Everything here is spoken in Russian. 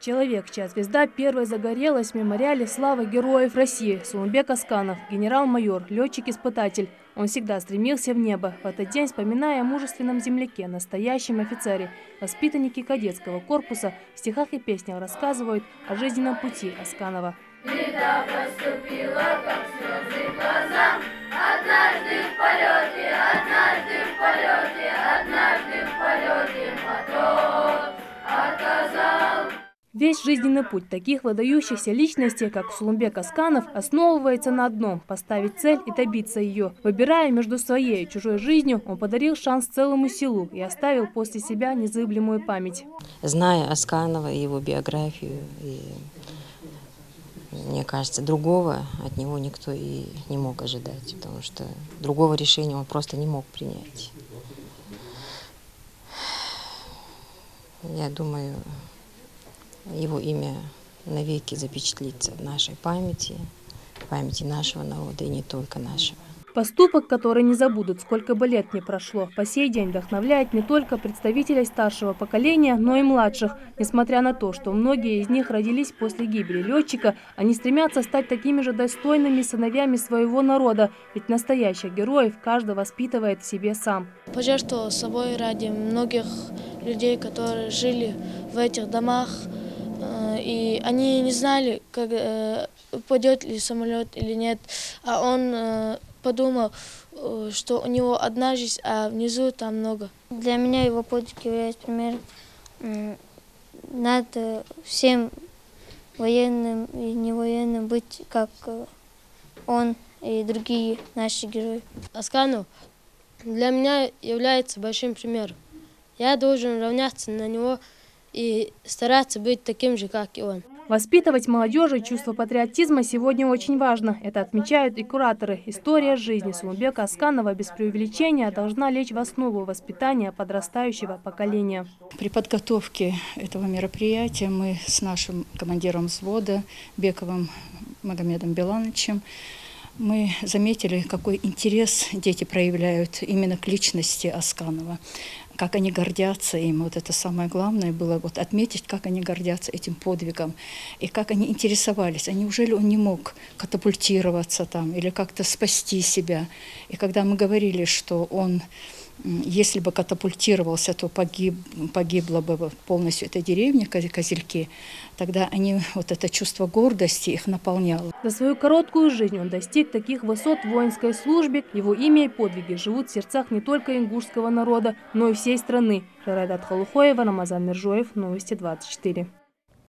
Человек, чья звезда первой загорелась в мемориале славы героев России, Сулумбек Асканов, генерал-майор, летчик-испытатель. Он всегда стремился в небо. В этот день, вспоминая о мужественном земляке, настоящем офицере, воспитанники кадетского корпуса в стихах и песнях рассказывают о жизненном пути Асканова. Беда поступила, как слезы глазам, однажды в полете, мотор отказал. Весь жизненный путь таких выдающихся личностей, как Сулумбек Асканов, основывается на одном – поставить цель и добиться ее. Выбирая между своей и чужой жизнью, он подарил шанс целому селу и оставил после себя незыблемую память. Зная Асканова и его биографию, мне кажется, другого от него никто и не мог ожидать, потому что другого решения он просто не мог принять. Я думаю, его имя навеки запечатлится в нашей памяти, в памяти нашего народа и не только нашего. Поступок, который не забудут, сколько бы лет ни прошло, по сей день вдохновляет не только представителей старшего поколения, но и младших. Несмотря на то, что многие из них родились после гибели летчика, они стремятся стать такими же достойными сыновьями своего народа, ведь настоящих героев каждый воспитывает в себе сам. Пожертвовал собой ради многих людей, которые жили в этих домах, и они не знали, как упадет ли самолет или нет, а он подумал, что у него одна жизнь, а внизу там много. Для меня его подвиг является примером. Надо всем военным и невоенным быть, как он и другие наши герои. Асканов для меня является большим примером. Я должен равняться на него и стараться быть таким же, как и он. Воспитывать молодежи чувство патриотизма сегодня очень важно. Это отмечают и кураторы. История жизни Сулумбека Асканова без преувеличения должна лечь в основу воспитания подрастающего поколения. При подготовке этого мероприятия мы с нашим командиром взвода Бековым Магомедом Белановичем мы заметили, какой интерес дети проявляют именно к личности Асканова, как они гордятся им. Вот это самое главное было отметить, как они гордятся этим подвигом и как они интересовались. А неужели он не мог катапультироваться там или как-то спасти себя? И когда мы говорили, что он, если бы катапультировался, то погибла бы полностью эта деревня, Козельки, тогда они, вот это чувство гордости их наполняло. За свою короткую жизнь он достиг таких высот в воинской службе. Его имя и подвиги живут в сердцах не только ингушского народа, но и всей страны. Райдат Халухоева, Рамазан Мержоев, Новости 24.